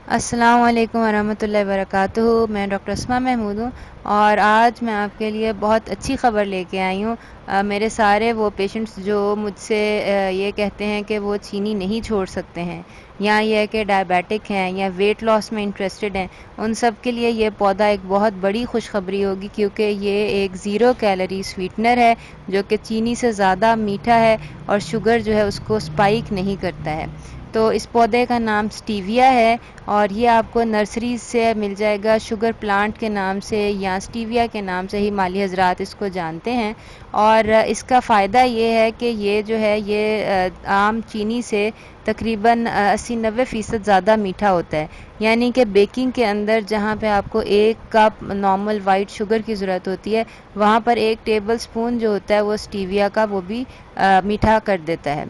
अस्सलाम वालेकुम वरहमतुल्लाहि वबरकातुहू। मैं डॉक्टर अस्मा महमूद हूँ और आज मैं आपके लिए बहुत अच्छी ख़बर लेके आई हूँ। मेरे सारे वो पेशेंट्स जो मुझसे ये कहते हैं कि वो चीनी नहीं छोड़ सकते हैं, या ये है कि डायबिटिक हैं या वेट लॉस में इंटरेस्टेड हैं, उन सब के लिए ये पौधा एक बहुत बड़ी खुशखबरी होगी, क्योंकि ये एक ज़ीरो कैलोरी स्वीटनर है जो कि चीनी से ज़्यादा मीठा है और शुगर जो है उसको स्पाइक नहीं करता है। तो इस पौधे का नाम स्टीविया है और ये आपको नर्सरी से मिल जाएगा, शुगर प्लांट के नाम से या स्टीविया के नाम से ही माली हजरात इसको जानते हैं। और इसका फ़ायदा ये है कि ये जो है ये आम चीनी से तकरीबन 80-90% ज़्यादा मीठा होता है। यानी कि बेकिंग के अंदर जहाँ पे आपको 1 कप नॉर्मल वाइट शुगर की ज़रूरत होती है, वहाँ पर 1 टेबल स्पून जो होता है वो स्टीविया का वो भी मीठा कर देता है।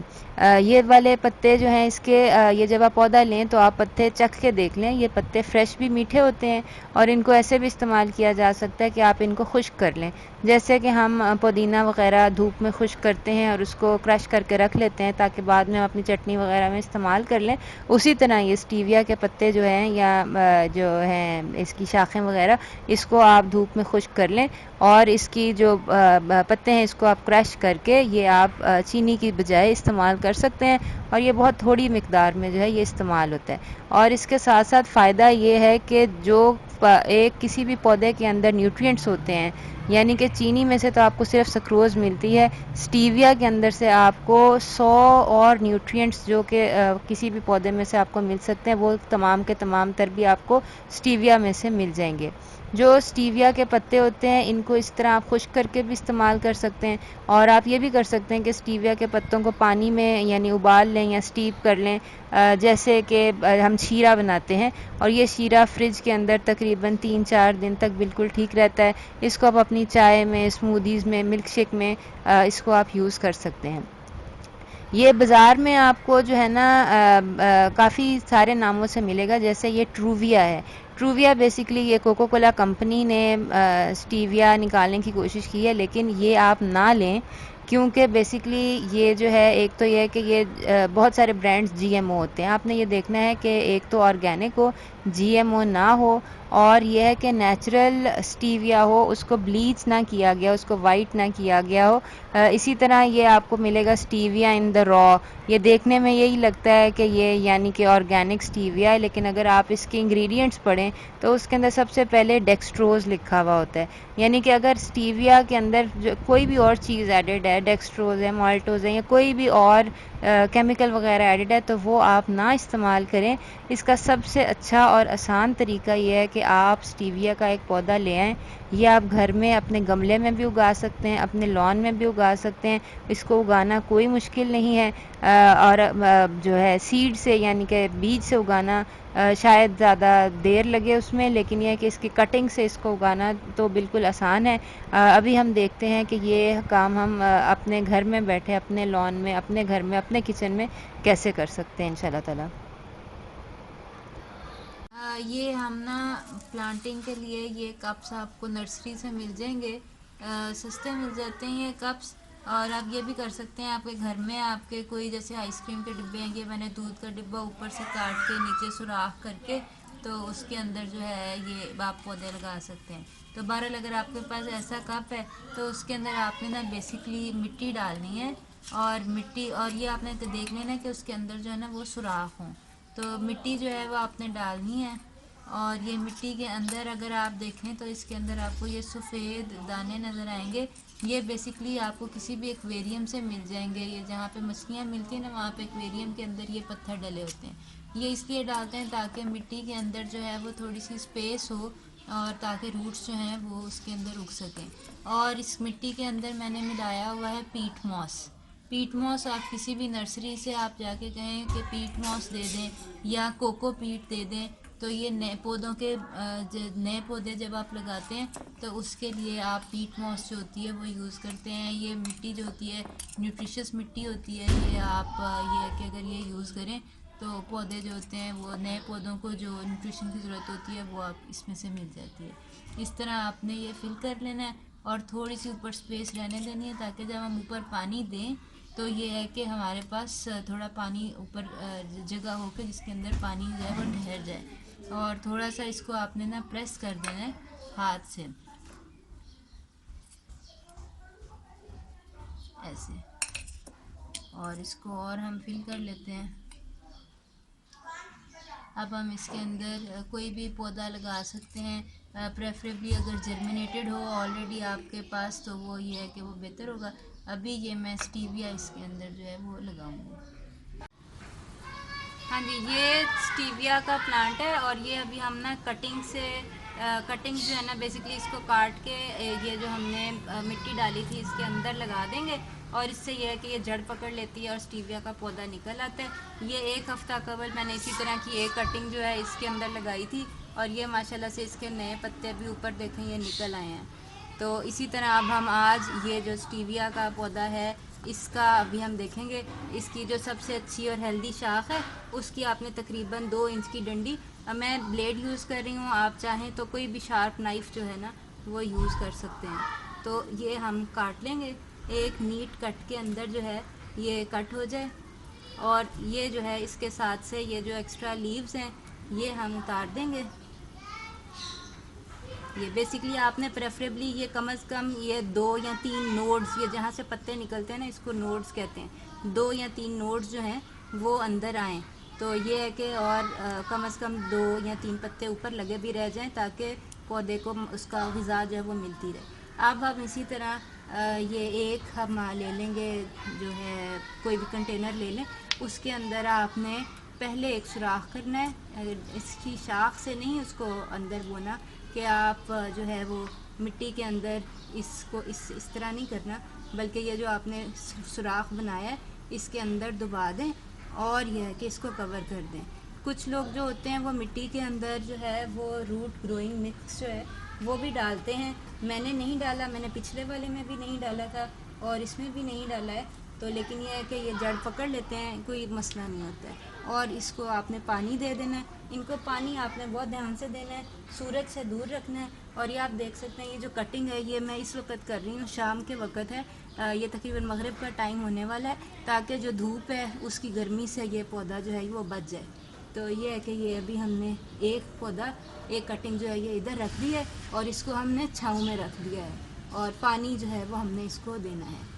ये वाले पत्ते जो हैं इसके, ये जब आप पौधा लें तो आप पत्ते चख के देख लें। ये पत्ते फ्रेश भी मीठे होते हैं और इनको ऐसे भी इस्तेमाल किया जा सकता है कि आप इनको खुश्क कर लें, जैसे कि हम पुदीना वगैरह धूप में खुश्क करते हैं और उसको क्रश करके रख लेते हैं ताकि बाद में हम अपनी चटनी वगैरह में इस्तेमाल कर लें। उसी तरह ये स्टीविया के पत्ते जो हैं या जो हैं इसकी शाखें वगैरह, इसको आप धूप में खुश्क कर लें और इसकी जो पत्ते हैं इसको आप क्रश करके ये आप चीनी की बजाय इस्तेमाल कर सकते हैं और ये बहुत थोड़ी मिकदार में जो है ये इस्तेमाल होता है। और इसके साथ साथ फ़ायदा ये है कि जो एक किसी भी पौधे के अंदर न्यूट्रिएंट्स होते हैं, यानी कि चीनी में से तो आपको सिर्फ सक्रोज़ मिलती है, स्टीविया के अंदर से आपको 100 और न्यूट्रिएंट्स जो कि किसी भी पौधे में से आपको मिल सकते हैं, वो तमाम के तमाम तर भी आपको स्टीविया में से मिल जाएंगे। जो स्टीविया के पत्ते होते हैं इनको इस तरह आप खुश्क करके भी इस्तेमाल कर सकते हैं और आप ये भी कर सकते हैं कि स्टीविया के पत्तों को पानी में यानी उबाल लें या स्टीप कर लें, जैसे कि हम शीरा बनाते हैं, और ये शीरा फ्रिज के अंदर तकरीबन 3-4 दिन तक बिल्कुल ठीक रहता है। इसको आप अपनी चाय में, स्मूदीज़ में, मिल्क शेक में इसको आप यूज़ कर सकते हैं। ये बाज़ार में आपको जो है ना काफ़ी सारे नामों से मिलेगा, जैसे ये ट्रूविया है। ट्रूविया बेसिकली ये कोको कोला कंपनी ने स्टीविया निकालने की कोशिश की है, लेकिन ये आप ना लें, क्योंकि बेसिकली ये जो है, एक तो ये है कि ये बहुत सारे ब्रांड्स जीएमओ होते हैं। आपने ये देखना है कि एक तो ऑर्गेनिक हो, जीएमओ ना हो, और ये है कि नेचुरल स्टीविया हो, उसको ब्लीच ना किया गया, उसको वाइट ना किया गया हो। इसी तरह ये आपको मिलेगा स्टीविया इन द रॉ। ये देखने में यही लगता है कि ये यानी कि ऑर्गेनिक स्टीविया है, लेकिन अगर आप इसके इंग्रेडिएंट्स पढ़ें तो उसके अंदर सबसे पहले डेक्सट्रोज लिखा हुआ होता है। यानी कि अगर स्टीविया के अंदर जो कोई भी और चीज़ एडेड है, डेक्सट्रोज है, माल्टोज है, या कोई भी और केमिकल वगैरह एडेड है, तो वो आप ना इस्तेमाल करें। इसका सबसे अच्छा और आसान तरीका ये है कि आप स्टीविया का एक पौधा ले आएँ। ये आप घर में अपने गमले में भी उगा सकते हैं, अपने लॉन में भी उगा सकते हैं। इसको उगाना कोई मुश्किल नहीं है, और जो है सीड से यानी कि बीज से उगाना शायद ज़्यादा देर लगे उसमें, लेकिन यह है कि इसकी कटिंग से इसको उगाना तो बिल्कुल आसान है। अभी हम देखते हैं कि ये काम हम अपने घर में बैठे, अपने लॉन में, अपने घर में, अपने किचन में कैसे कर सकते हैं इंशाल्लाह ताला। ये हम ना प्लांटिंग के लिए ये कप्स आपको नर्सरी से मिल जाएंगे, सस्ते मिल जाते हैं ये कप्स। और आप ये भी कर सकते हैं, आपके घर में आपके कोई जैसे आइसक्रीम के डिब्बे हैं, ये मैंने दूध का डिब्बा ऊपर से काट के नीचे सुराख करके तो उसके अंदर जो है ये आप पौधे लगा सकते हैं। तो बहरहाल अगर आपके पास ऐसा कप है तो उसके अंदर आपने ना बेसिकली मिट्टी डालनी है, और मिट्टी, और ये आपने तो देख लेना कि उसके अंदर जो है ना वो सुराख हों। तो मिट्टी जो है वो आपने डालनी है, और ये मिट्टी के अंदर अगर आप देखें तो इसके अंदर आपको ये सफ़ेद दाने नज़र आएंगे। ये बेसिकली आपको किसी भी एक्वेरियम से मिल जाएंगे। ये जहाँ पे मछलियाँ मिलती हैं ना, वहाँ पे एक्वेरियम के अंदर ये पत्थर डले होते हैं। ये इसलिए डालते हैं ताकि मिट्टी के अंदर जो है वो थोड़ी सी स्पेस हो, और ताकि रूट्स जो हैं वो उसके अंदर उग सकें। और इस मिट्टी के अंदर मैंने मिलाया हुआ है पीट मॉस। पीट मॉस आप किसी भी नर्सरी से आप जाके कहें कि पीट मॉस दे दें या कोको पीट दे दें, तो ये नए पौधों के नए पौधे जब आप लगाते हैं तो उसके लिए आप पीट मॉस जो होती है वो यूज़ करते हैं। ये मिट्टी जो होती है न्यूट्रिशियस मिट्टी होती है, ये आप ये कि अगर ये यूज़ करें तो पौधे जो होते हैं वो नए पौधों को जो न्यूट्रिशन की ज़रूरत होती है वो आप इसमें से मिल जाती है। इस तरह आपने ये फिल कर लेना है और थोड़ी सी ऊपर स्पेस रहने देनी है, ताकि जब हम ऊपर पानी दें तो ये है कि हमारे पास थोड़ा पानी ऊपर जगह हो के जिसके अंदर पानी जो है वो ठहर जाए। और थोड़ा सा इसको आपने ना प्रेस कर देना है हाथ से, ऐसे। और इसको और हम फिल कर लेते हैं। अब हम इसके अंदर कोई भी पौधा लगा सकते हैं, प्रेफरेबली अगर जर्मिनेटेड हो ऑलरेडी आपके पास, तो वो ये है कि वो बेहतर होगा। अभी ये मैं स्टीविया इसके अंदर जो है वो लगाऊंगी। हाँ जी, ये स्टीविया का प्लांट है और ये अभी हम ना कटिंग से कटिंग जो है ना बेसिकली इसको काट के ये जो हमने मिट्टी डाली थी इसके अंदर लगा देंगे, और इससे ये है कि ये जड़ पकड़ लेती है और स्टीविया का पौधा निकल आता है। ये 1 हफ्ता कबल मैंने इसी तरह की एक कटिंग जो है इसके अंदर लगाई थी, और ये माशाल्लाह से इसके नए पत्ते भी ऊपर देखें ये निकल आए हैं। तो इसी तरह अब हम आज ये जो स्टीविया का पौधा है इसका अभी हम देखेंगे। इसकी जो सबसे अच्छी और हेल्दी शाख है उसकी आपने तकरीबन 2 इंच की डंडी, मैं ब्लेड यूज़ कर रही हूँ, आप चाहें तो कोई भी शार्प नाइफ़ जो है ना वो यूज़ कर सकते हैं। तो ये हम काट लेंगे, एक नीट कट के अंदर जो है ये कट हो जाए। और ये जो है इसके साथ से ये जो एक्स्ट्रा लीव्स हैं ये हम उतार देंगे। ये बेसिकली आपने प्रेफरेबली ये कम से कम ये 2 या 3 नोड्स, ये जहाँ से पत्ते निकलते हैं ना इसको नोड्स कहते हैं, 2 या 3 नोड्स जो हैं वो अंदर आएँ। तो ये है कि और कम से कम 2 या 3 पत्ते ऊपर लगे भी रह जाएं ताकि पौधे को उसका ग़िज़ा जो है वो मिलती रहे। अब हम इसी तरह ये एक हम ले लेंगे, जो है कोई भी कंटेनर ले लें, उसके अंदर आपने पहले एक सुराख करना है, इसकी शाख से नहीं उसको अंदर बोना कि आप जो है वो मिट्टी के अंदर इसको इस तरह नहीं करना, बल्कि ये जो आपने सुराख बनाया है इसके अंदर दबा दें और यह है कि इसको कवर कर दें। कुछ लोग जो होते हैं वो मिट्टी के अंदर जो है वो रूट ग्रोइंग मिक्स जो है वो भी डालते हैं, मैंने नहीं डाला, मैंने पिछले वाले में भी नहीं डाला था और इसमें भी नहीं डाला है। तो लेकिन यह है कि ये जड़ पकड़ लेते हैं, कोई मसला नहीं होता है। और इसको आपने पानी दे देना है, इनको पानी आपने बहुत ध्यान से देना है, सूरज से दूर रखना है। और ये आप देख सकते हैं ये जो कटिंग है ये मैं इस वक्त कर रही हूँ, शाम के वक्त है, ये तकरीबन मगरिब का टाइम होने वाला है, ताकि जो धूप है उसकी गर्मी से ये पौधा जो है वो बच जाए। तो ये है कि ये अभी हमने एक पौधा, एक कटिंग जो है ये इधर रख दी है और इसको हमने छाँव में रख दिया है, और पानी जो है वो हमने इसको देना है।